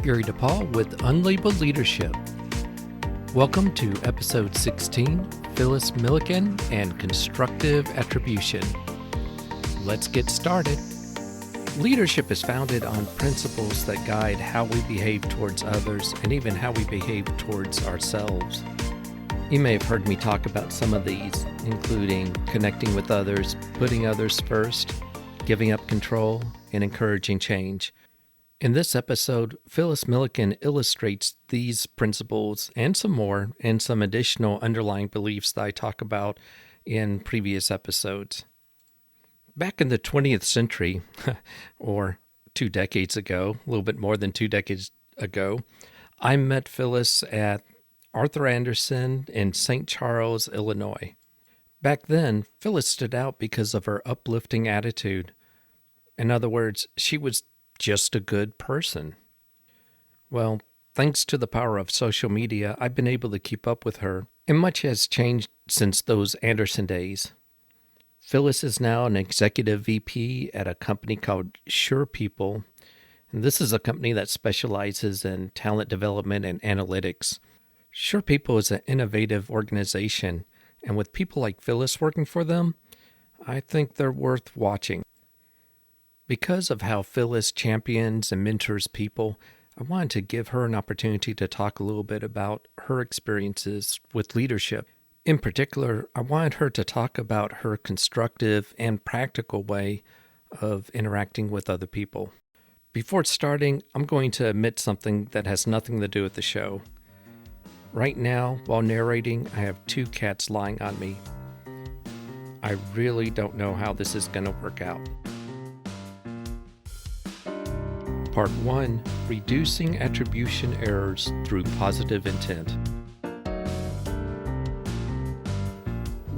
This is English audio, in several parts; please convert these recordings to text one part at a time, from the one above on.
Gary DePaul with Unlabeled Leadership. Welcome to episode 16, Phyllis Millikan and Constructive Attribution. Let's get started. Leadership is founded on principles that guide how we behave towards others and even how we behave towards ourselves. You may have heard me talk about some of these, including connecting with others, putting others first, giving up control, and encouraging change. In this episode, Phyllis Millikan illustrates these principles and some more, and some additional underlying beliefs that I talk about in previous episodes. Back in the 20th century, or 2 decades ago, a little bit more than 2 decades ago, I met Phyllis at Arthur Andersen in St. Charles, Illinois. Back then, Phyllis stood out because of her uplifting attitude. In other words, she was just a good person. Well, thanks to the power of social media, I've been able to keep up with her, and much has changed since those Andersen days. Phyllis is now an executive VP at a company called SurePeople, and this is a company that specializes in talent development and analytics. SurePeople is an innovative organization, and with people like Phyllis working for them, I think they're worth watching. Because of how Phyllis champions and mentors people, I wanted to give her an opportunity to talk a little bit about her experiences with leadership. In particular, I wanted her to talk about her constructive and practical way of interacting with other people. Before starting, I'm going to admit something that has nothing to do with the show. Right now, while narrating, I have 2 cats lying on me. I really don't know how this is going to work out. Part 1, Reducing Attribution Errors Through Positive Intent.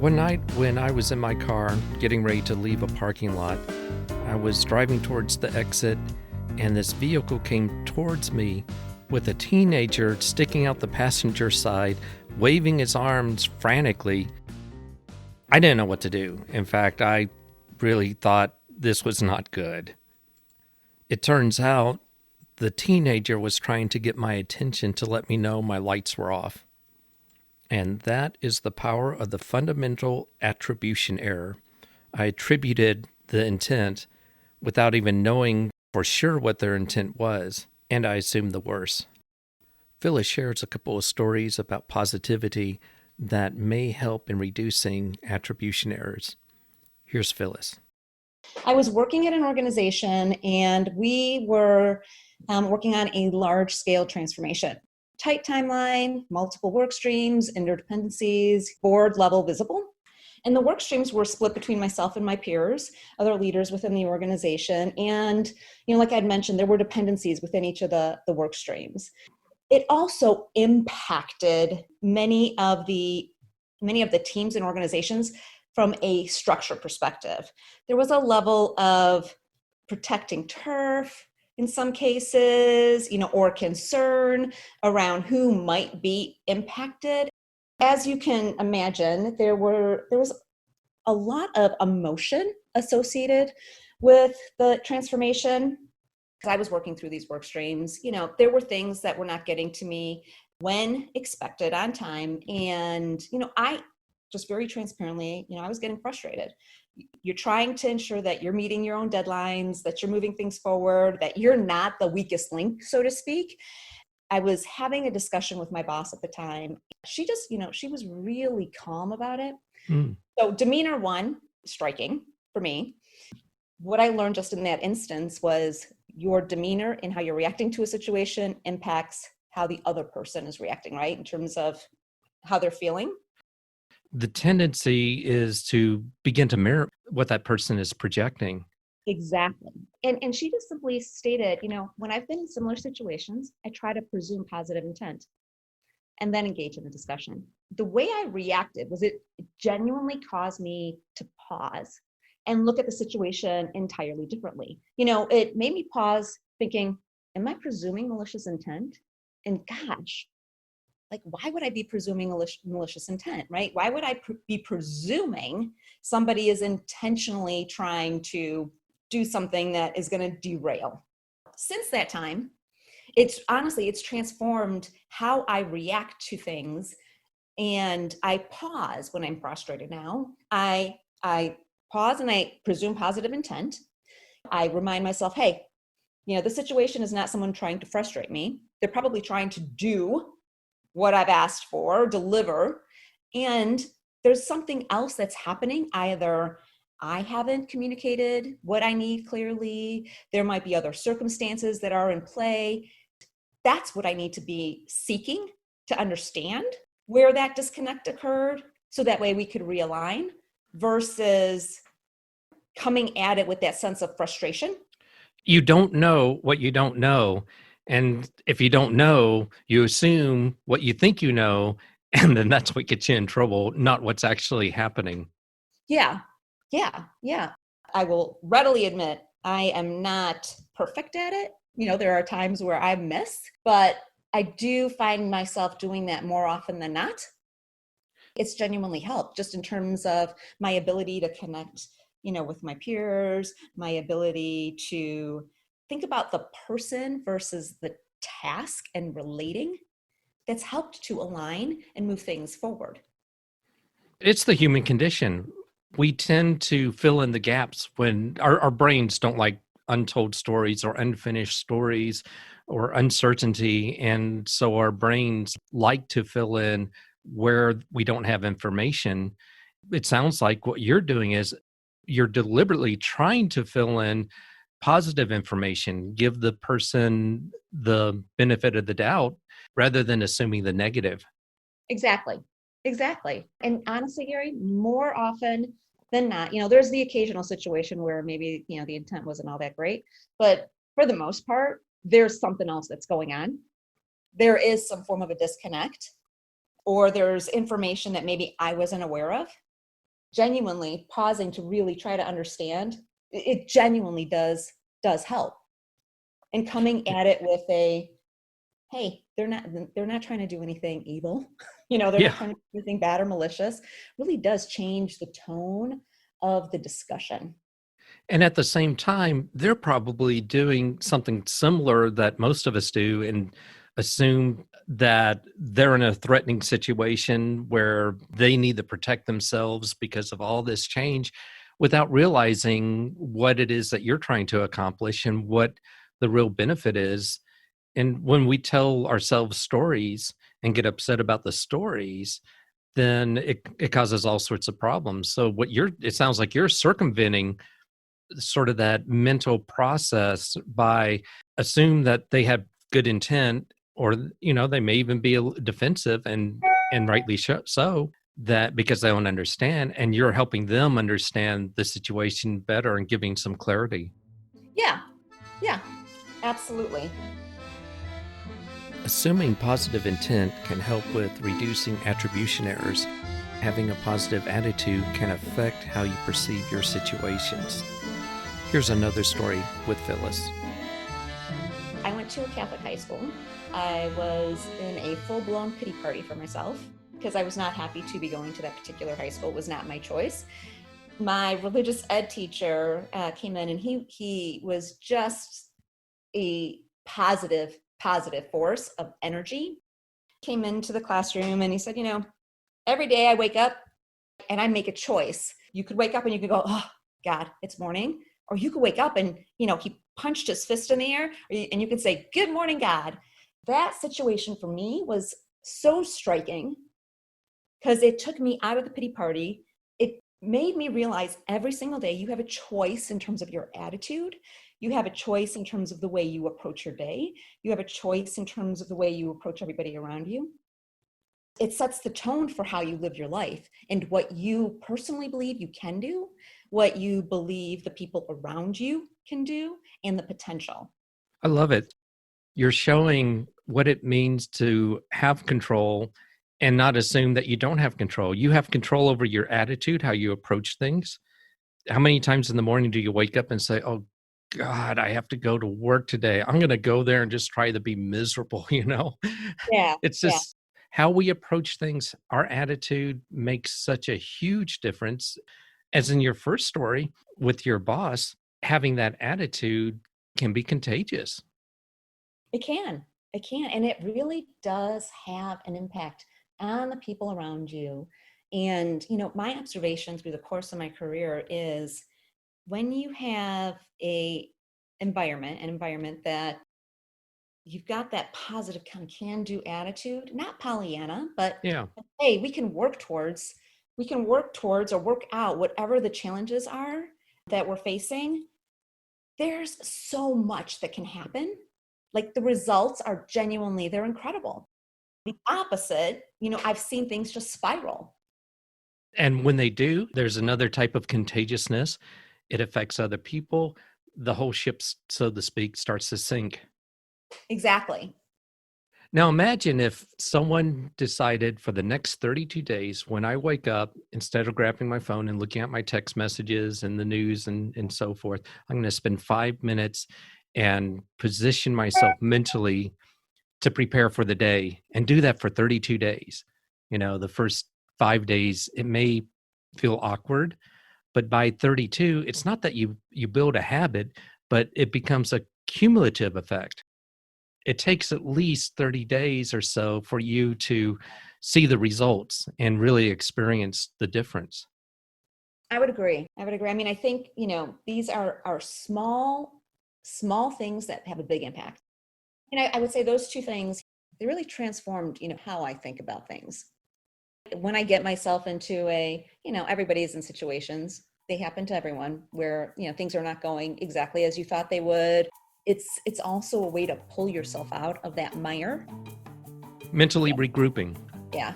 One night when I was in my car getting ready to leave a parking lot, I was driving towards the exit and this vehicle came towards me with a teenager sticking out the passenger side, waving his arms frantically. I didn't know what to do. In fact, I really thought this was not good. It turns out the teenager was trying to get my attention to let me know my lights were off. And that is the power of the fundamental attribution error. I attributed the intent without even knowing for sure what their intent was, and I assumed the worst. Phyllis shares a couple of stories about positivity that may help in reducing attribution errors. Here's Phyllis. I was working at an organization and we were working on a large-scale transformation. Tight timeline, multiple work streams, interdependencies, board level visible. And the work streams were split between myself and my peers, other leaders within the organization. And, like I'd mentioned, there were dependencies within each of the work streams. It also impacted many of the teams and organizations from a structure perspective. There was a level of protecting turf in some cases, or concern around who might be impacted. As you can imagine, there was a lot of emotion associated with the transformation. As I was working through these work streams, there were things that were not getting to me when expected on time. And, I just very transparently, I was getting frustrated. You're trying to ensure that you're meeting your own deadlines, that you're moving things forward, that you're not the weakest link, so to speak. I was having a discussion with my boss at the time. She just, she was really calm about it. So demeanor 1, striking for me. What I learned just in that instance was your demeanor and how you're reacting to a situation impacts how the other person is reacting, right? In terms of how they're feeling. The tendency is to begin to mirror what that person is projecting. Exactly. And she just simply stated, when I've been in similar situations, I try to presume positive intent and then engage in the discussion. The way I reacted was it genuinely caused me to pause and look at the situation entirely differently. It made me pause thinking, am I presuming malicious intent? And gosh, why would I be presuming malicious intent, right? Why would I be presuming somebody is intentionally trying to do something that is going to derail? Since that time, It's transformed how I react to things. And I pause when I'm frustrated now. I pause and I presume positive intent. I remind myself, hey, the situation is not someone trying to frustrate me. They're probably trying to do what I've asked for, deliver. And there's something else that's happening. Either I haven't communicated what I need clearly. There might be other circumstances that are in play. That's what I need to be seeking to understand where that disconnect occurred, so that way we could realign, versus coming at it with that sense of frustration. You don't know what you don't know. And if you don't know, you assume what you think you know, and then that's what gets you in trouble, not what's actually happening. Yeah. I will readily admit I am not perfect at it. There are times where I miss, but I do find myself doing that more often than not. It's genuinely helped, just in terms of my ability to connect, with my peers, my ability to think about the person versus the task and relating. That's helped to align and move things forward. It's the human condition. We tend to fill in the gaps when our brains don't like untold stories or unfinished stories or uncertainty. And so our brains like to fill in where we don't have information. It sounds like what you're doing is you're deliberately trying to fill in positive information, give the person the benefit of the doubt rather than assuming the negative. Exactly. And honestly, Gary, more often than not, there's the occasional situation where maybe, the intent wasn't all that great, but for the most part, there's something else that's going on. There is some form of a disconnect, or there's information that maybe I wasn't aware of. Genuinely pausing to really try to understand, it genuinely does help. And coming at it with a, hey, they're not trying to do anything evil. They're not trying to do anything bad or malicious, really does change the tone of the discussion. And at the same time, they're probably doing something similar that most of us do and assume that they're in a threatening situation where they need to protect themselves because of all this change without realizing what it is that you're trying to accomplish and what the real benefit is. And when we tell ourselves stories and get upset about the stories, then it causes all sorts of problems. So it sounds like you're circumventing sort of that mental process by assume that they have good intent, or they may even be defensive, and rightly so, that because they don't understand, and you're helping them understand the situation better and giving some clarity. Yeah, absolutely. Assuming positive intent can help with reducing attribution errors. Having a positive attitude can affect how you perceive your situations. Here's another story with Phyllis. I went to a Catholic high school. I was in a full-blown pity party for myself because I was not happy to be going to that particular high school. It was not my choice. My religious ed teacher came in, and he was just a positive force of energy. Came into the classroom and he said, every day I wake up and I make a choice. You could wake up and you could go, oh God, it's morning. Or you could wake up and, he punched his fist in the air, and you could say, good morning, God. That situation for me was so striking because it took me out of the pity party. It made me realize every single day you have a choice in terms of your attitude. You have a choice in terms of the way you approach your day. You have a choice in terms of the way you approach everybody around you. It sets the tone for how you live your life and what you personally believe you can do, what you believe the people around you can do, and the potential. I love it. You're showing what it means to have control and not assume that you don't have control. You have control over your attitude, how you approach things. How many times in the morning do you wake up and say, oh, God, I have to go to work today. I'm going to go there and just try to be miserable, Yeah. It's just how we approach things. Our attitude makes such a huge difference. As in your first story with your boss, having that attitude can be contagious. It can. It can. And it really does have an impact on the people around you. And, my observation through the course of my career is when you have an environment that you've got that positive kind of can-do attitude, not Pollyanna, but Yeah. hey, we can work towards or work out whatever the challenges are that we're facing. There's so much that can happen. Like the results are genuinely, they're incredible. The opposite, I've seen things just spiral. And when they do, there's another type of contagiousness. It affects other people. The whole ship, so to speak, starts to sink. Exactly. Now, imagine if someone decided for the next 32 days, when I wake up, instead of grabbing my phone and looking at my text messages and the news and so forth, I'm going to spend 5 minutes and position myself mentally to prepare for the day and do that for 32 days. The first 5 days, it may feel awkward, but by 32, it's not that you build a habit, but it becomes a cumulative effect. It takes at least 30 days or so for you to see the results and really experience the difference. I would agree. I mean, I think, these are small things that have a big impact. And I would say those two things, they really transformed, how I think about things. When I get myself into everybody's in situations, they happen to everyone where, things are not going exactly as you thought they would. It's also a way to pull yourself out of that mire. Mentally regrouping. Yeah.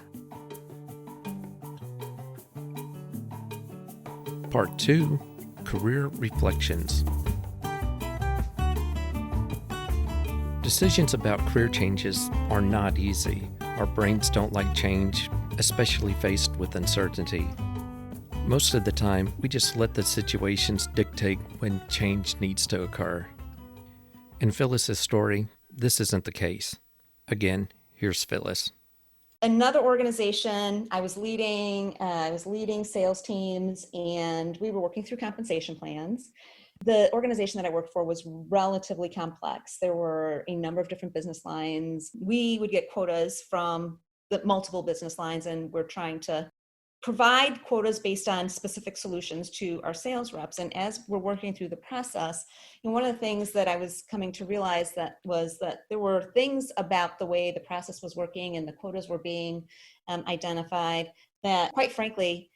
Part 2, Career Reflections. Decisions about career changes are not easy. Our brains don't like change, especially faced with uncertainty. Most of the time, we just let the situations dictate when change needs to occur. In Phyllis's story, this isn't the case. Again, here's Phyllis. Another organization, I was leading sales teams, and we were working through compensation plans. The organization that I worked for was relatively complex. There were a number of different business lines. We would get quotas from the multiple business lines, and we're trying to provide quotas based on specific solutions to our sales reps. And as we're working through the process, one of the things that I was coming to realize was that there were things about the way the process was working and the quotas were being identified that, quite frankly,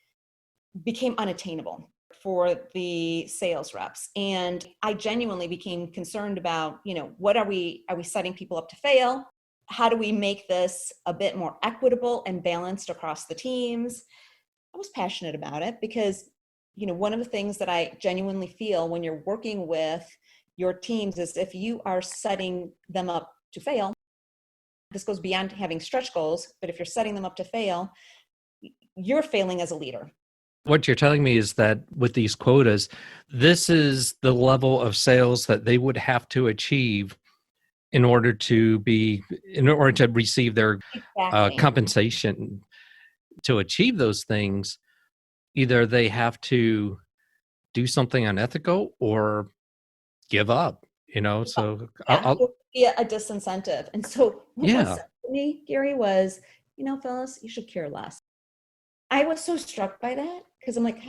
became unattainable for the sales reps. And I genuinely became concerned about, what are we setting people up to fail? How do we make this a bit more equitable and balanced across the teams? I was passionate about it because, one of the things that I genuinely feel when you're working with your teams is if you are setting them up to fail, this goes beyond having stretch goals, but if you're setting them up to fail, you're failing as a leader. What you're telling me is that with these quotas, this is the level of sales that they would have to achieve in order to receive their Exactly. compensation. To achieve those things, either they have to do something unethical or give up, so It'll be a disincentive. And so what was said to me, Gary, was, Phyllis, you should care less. I was so struck by that because I'm like,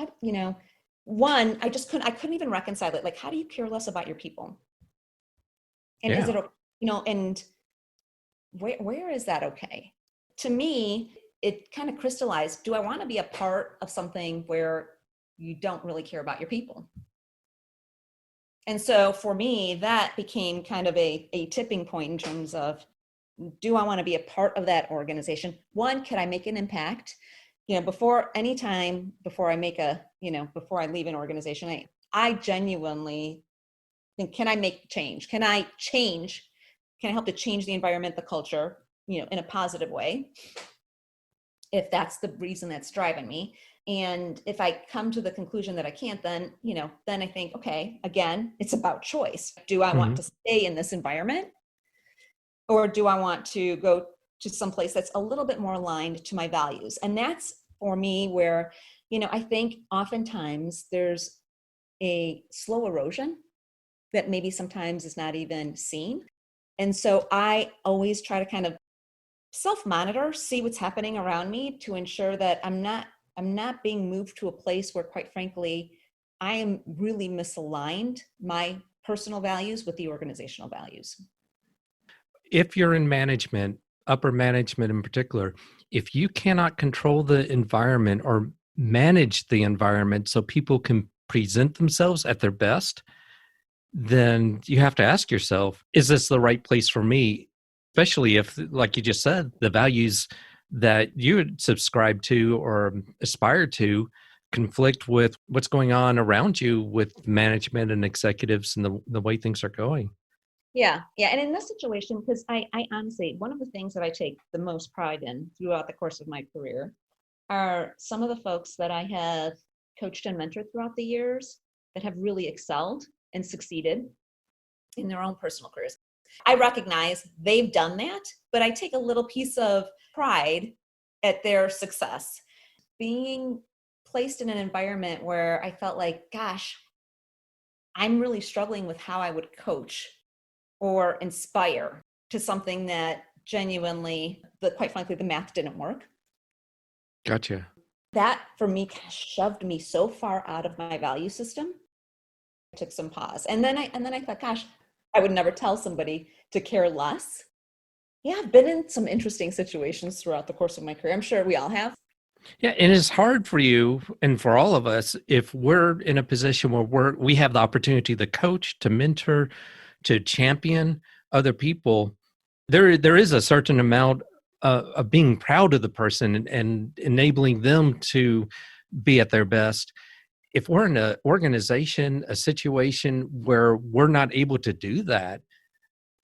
one, I couldn't even reconcile it. Like, how do you care less about your people? And is it, and where is that okay? To me, it kind of crystallized, do I want to be a part of something where you don't really care about your people? And so for me, that became kind of a tipping point in terms of, do I want to be a part of that organization? One, can I make an impact? Before I leave an organization, I genuinely think, can I make change? Can I help to change the environment, the culture, in a positive way? If that's the reason that's driving me. And if I come to the conclusion that I can't, then I think, okay, again, it's about choice. Do I want to stay in this environment? Or do I want to go to some place that's a little bit more aligned to my values? And that's for me where, I think oftentimes there's a slow erosion that maybe sometimes is not even seen. And so I always try to kind of self-monitor, see what's happening around me to ensure that I'm not being moved to a place where, quite frankly, I am really misaligned my personal values with the organizational values. If you're in management, upper management in particular, if you cannot control the environment or manage the environment so people can present themselves at their best, then you have to ask yourself, is this the right place for me? Especially if, like you just said, the values that you would subscribe to or aspire to conflict with what's going on around you with management and executives and the way things are going. Yeah. And in this situation, because I honestly, one of the things that I take the most pride in throughout the course of my career are some of the folks that I have coached and mentored throughout the years that have really excelled and succeeded in their own personal careers. I recognize they've done that, but I take a little piece of pride at their success. Being placed in an environment where I felt like, gosh, I'm really struggling with how I would coach or inspire to something that genuinely, quite frankly, the math didn't work. Gotcha. That for me shoved me so far out of my value system. I took some pause. And then I thought, gosh, I would never tell somebody to care less. Yeah, I've been in some interesting situations throughout the course of my career. I'm sure we all have. Yeah, and it's hard for you and for all of us if we're in a position where we have the opportunity to coach, to mentor, to champion other people. There is a certain amount of being proud of the person and enabling them to be at their best. If we're in an organization, a situation where we're not able to do that,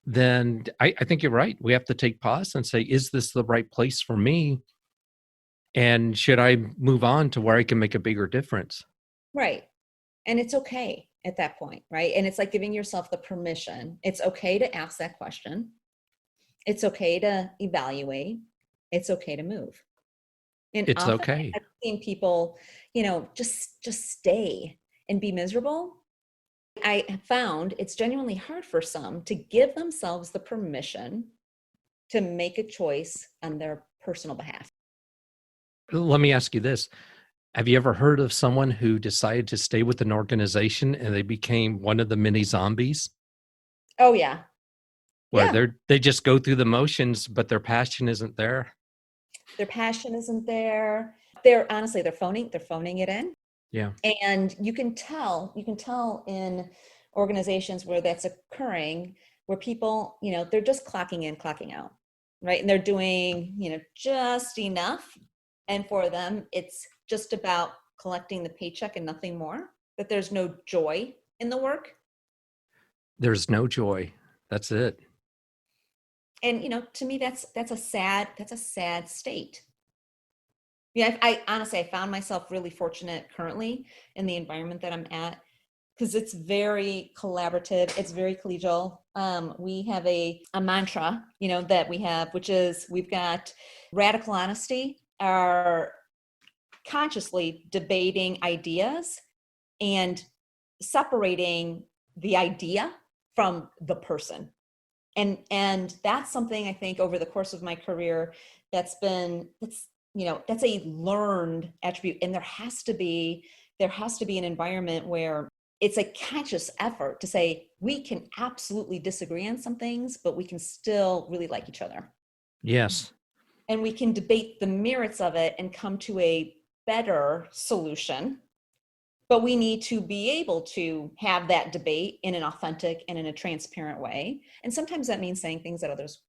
then I think you're right. We have to take pause and say, is this the right place for me? And should I move on to where I can make a bigger difference? Right. And it's okay at that point, right? And it's like giving yourself the permission. It's okay to ask that question. It's okay to evaluate. It's okay to move. And It's often okay. I've seen people, just stay and be miserable. I have found it's genuinely hard for some to give themselves the permission to make a choice on their personal behalf. Let me ask you this. Have you ever heard of someone who decided to stay with an organization and they became one of the many zombies? Oh yeah. Where Yeah. they just go through the motions, but their passion isn't there? Their passion isn't there. Honestly, they're phoning it in. Yeah. And you can tell in organizations where that's occurring, where people, they're just clocking in, clocking out, right? And they're doing, just enough. And for them, it's just about collecting the paycheck and nothing more, that there's no joy in the work. There's no joy. That's it. And, to me, that's a sad state. Yeah, I honestly, I found myself really fortunate currently in the environment that I'm at, because it's very collaborative. It's very collegial. We have a mantra, that we have, which is we've got radical honesty, are consciously debating ideas and separating the idea from the person. And that's something I think over the course of my career that's a learned attribute. And there has to be an environment where it's a conscious effort to say, we can absolutely disagree on some things, but we can still really like each other. Yes. And we can debate the merits of it and come to a better solution. But we need to be able to have that debate in an authentic and in a transparent way. And sometimes that means saying things that others,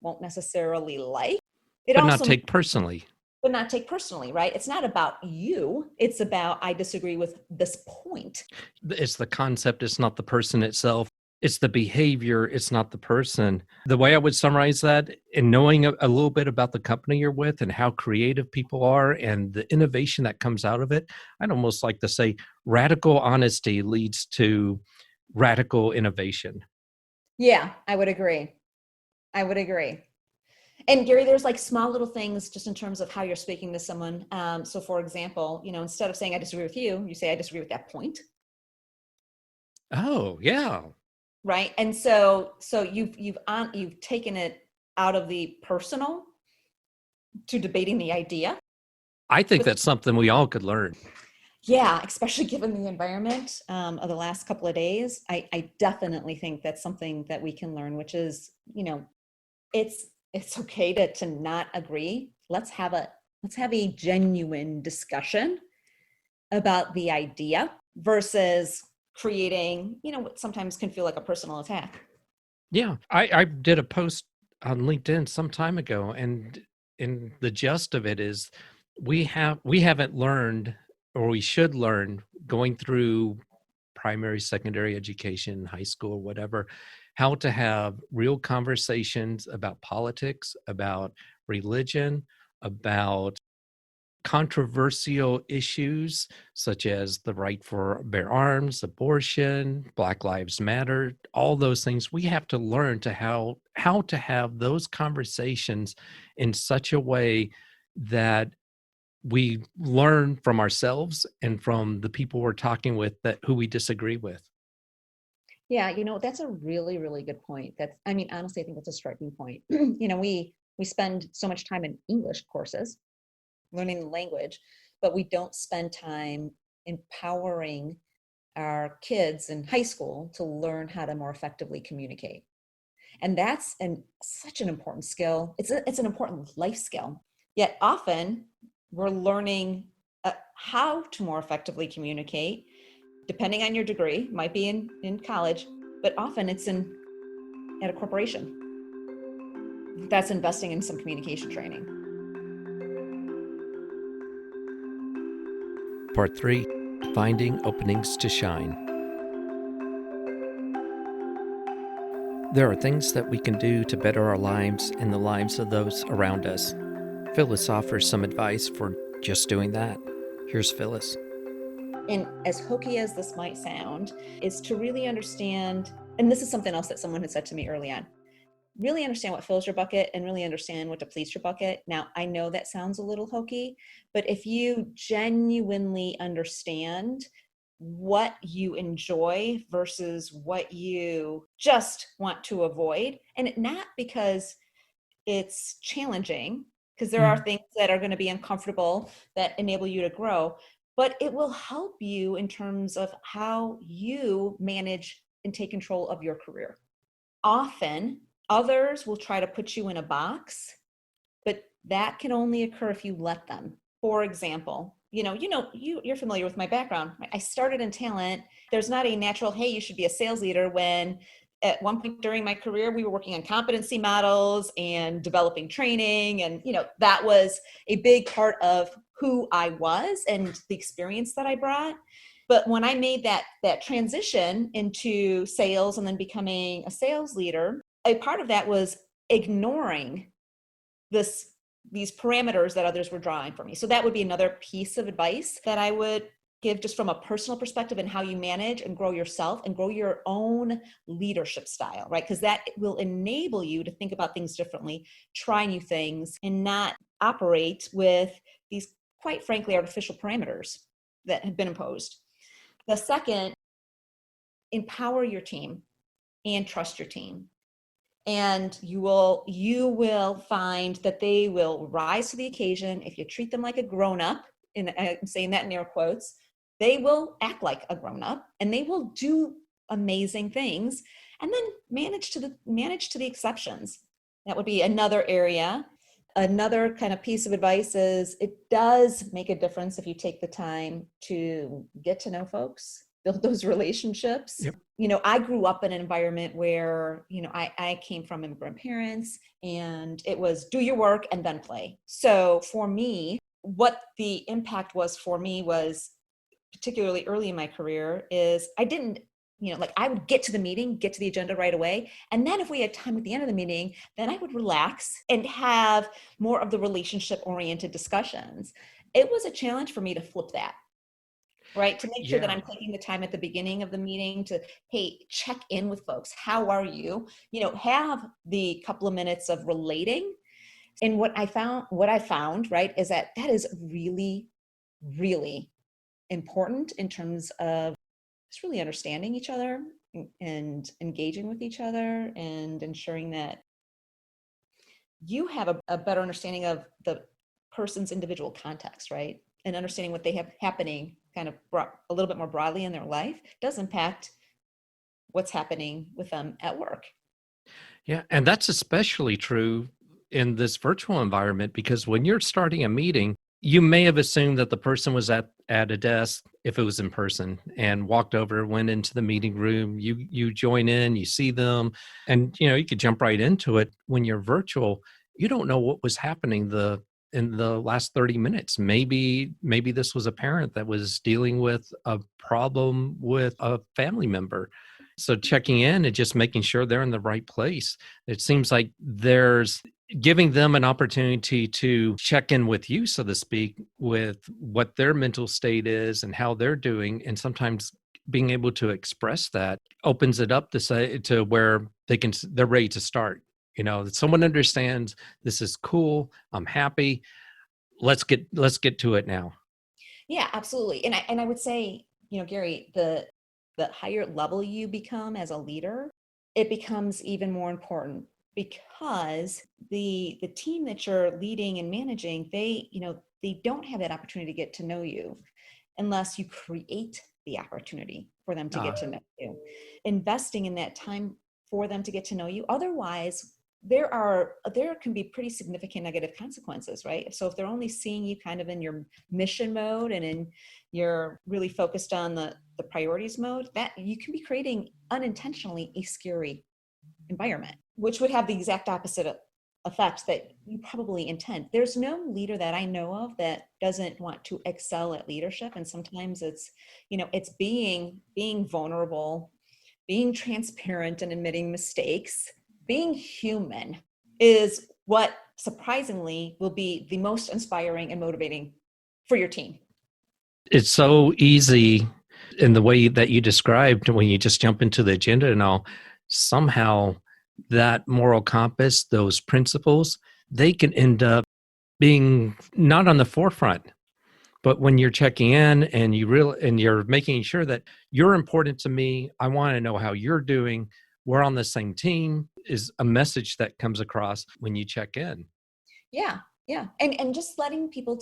won't necessarily like. But not take personally. But not take personally, right? It's not about you. It's about, I disagree with this point. It's the concept. It's not the person itself. It's the behavior. It's not the person. The way I would summarize that, in knowing a little bit about the company you're with and how creative people are and the innovation that comes out of it, I'd almost like to say radical honesty leads to radical innovation. Yeah, I would agree. And Gary, there's like small little things just in terms of how you're speaking to someone. So for example, instead of saying I disagree with you, you say I disagree with that point. Oh, yeah. right? And so you've taken it out of the personal to debating the idea. I think that's something we all could learn. Yeah, especially given the environment of the last couple of days, I definitely think that's something that we can learn, which is, it's okay to not agree. Let's have a genuine discussion about the idea versus creating, what sometimes can feel like a personal attack. Yeah, I did a post on LinkedIn some time ago, and the gist of it is we haven't learned, or we should learn, going through primary, secondary education, high school, whatever, how to have real conversations about politics, about religion, about controversial issues such as the right for bear arms, abortion, Black Lives Matter, all those things. We have to learn to how to have those conversations in such a way that we learn from ourselves and from the people we're talking with, that who we disagree with. Yeah, that's a really, really good point. Honestly, I think that's a striking point. We spend so much time in English courses learning the language, but we don't spend time empowering our kids in high school to learn how to more effectively communicate. And that's such an important skill. It's an important life skill. Yet often we're learning how to more effectively communicate, depending on your degree, might be in college, but often it's at a corporation that's investing in some communication training. Part 3, Finding Openings to Shine. There are things that we can do to better our lives and the lives of those around us. Phyllis offers some advice for just doing that. Here's Phyllis. And as hokey as this might sound, is to really understand, and this is something else that someone had said to me early on, really understand what fills your bucket and really understand what depletes your bucket. Now, I know that sounds a little hokey, but if you genuinely understand what you enjoy versus what you just want to avoid, and not because it's challenging, because there are things that are going to be uncomfortable that enable you to grow, but it will help you in terms of how you manage and take control of your career. Often, others will try to put you in a box, but that can only occur if you let them. For example, you're familiar with my background. I started in talent. There's not a natural, hey, you should be a sales leader, when at one point during my career, we were working on competency models and developing training. And, that was a big part of who I was and the experience that I brought. But when I made that transition into sales and then becoming a sales leader, a part of that was ignoring these parameters that others were drawing for me. So that would be another piece of advice that I would give, just from a personal perspective, and how you manage and grow yourself and grow your own leadership style, right? Because that will enable you to think about things differently, try new things, and not operate with these, quite frankly, artificial parameters that have been imposed. The second, empower your team and trust your team. And you will find that they will rise to the occasion if you treat them like a grown-up, and I'm saying that in air quotes. They will act like a grown-up and they will do amazing things, and then manage to the exceptions. That would be another area. Another kind of piece of advice is, it does make a difference if you take the time to get to know folks, build those relationships. Yep. I grew up in an environment where, I came from immigrant parents, and it was do your work and then play. So for me, what the impact was for me was, particularly early in my career, is I didn't, I would get to the meeting, get to the agenda right away. And then if we had time at the end of the meeting, then I would relax and have more of the relationship oriented discussions. It was a challenge for me to flip that, right? To make sure that I'm taking the time at the beginning of the meeting to, hey, check in with folks. How are you? Have the couple of minutes of relating. And what I found, right, is that is really, really important in terms of just really understanding each other, and engaging with each other and ensuring that you have a better understanding of the person's individual context, right? And understanding what they have happening kind of a little bit more broadly in their life does impact what's happening with them at work. Yeah, and that's especially true in this virtual environment, because when you're starting a meeting, you may have assumed that the person was at a desk if it was in person, and walked over, went into the meeting room. You join in, you see them, and you could jump right into it. When you're virtual, you don't know what was happening in the last 30 minutes. Maybe this was a parent that was dealing with a problem with a family member. So checking in and just making sure they're in the right place. It seems like there's giving them an opportunity to check in with you, so to speak, with what their mental state is and how they're doing. And sometimes being able to express that opens it up to where they're ready to start. That someone understands, this is cool, I'm happy. Let's get to it now. Yeah, absolutely. And I would say, Gary, the higher level you become as a leader, it becomes even more important, because the team that you're leading and managing, they don't have that opportunity to get to know you unless you create the opportunity for them to get to know you, investing in that time for them to get to know you. Otherwise, there can be pretty significant negative consequences, right? So if they're only seeing you kind of in your mission mode and you're really focused on the priorities mode, that you can be creating unintentionally a scary environment, which would have the exact opposite effect that you probably intend. There's no leader that I know of that doesn't want to excel at leadership. And sometimes it's being vulnerable, being transparent and admitting mistakes. Being human is what surprisingly will be the most inspiring and motivating for your team. It's so easy in the way that you described, when you just jump into the agenda and all. Somehow that moral compass, those principles, they can end up being not on the forefront. But when you're checking in and you're making sure that you're important to me, I want to know how you're doing, we're on the same team, is a message that comes across when you check in. Yeah. Yeah. And just letting people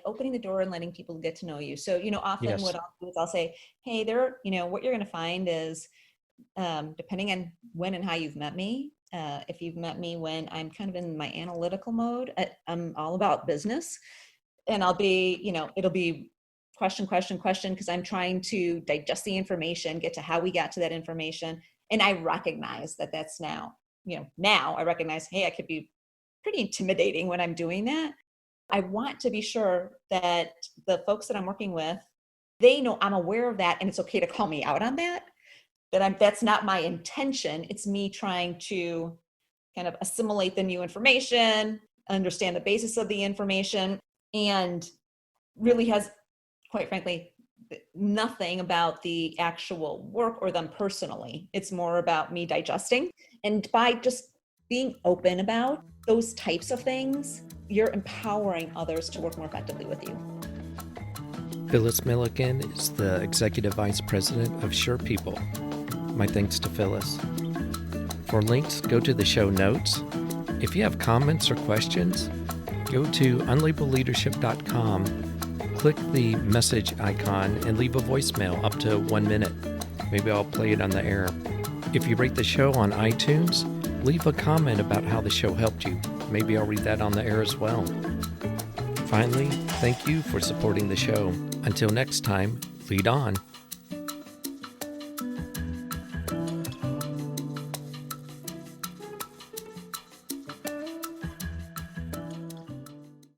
opening the door and letting people get to know you. So, often Yes. what I'll do is I'll say, hey, what you're going to find is, depending on when and how you've met me, if you've met me when I'm kind of in my analytical mode, I'm all about business, and I'll be, it'll be question, because I'm trying to digest the information, get to how we got to that information. And I recognize that that's now I recognize, hey, I could be pretty intimidating when I'm doing that. I want to be sure that the folks that I'm working with, they know I'm aware of that, and it's okay to call me out on that. That's not my intention. It's me trying to kind of assimilate the new information, understand the basis of the information, and really has, quite frankly, nothing about the actual work or them personally. It's more about me digesting. And by just being open about those types of things, you're empowering others to work more effectively with you. Phyllis Millikan is the Executive Vice President of SurePeople. My thanks to Phyllis. For links, go to the show notes. If you have comments or questions, go to unlabelleadership.com, click the message icon, and leave a voicemail up to 1 minute. Maybe I'll play it on the air. If you rate the show on iTunes, leave a comment about how the show helped you. Maybe I'll read that on the air as well. Finally, thank you for supporting the show. Until next time, lead on.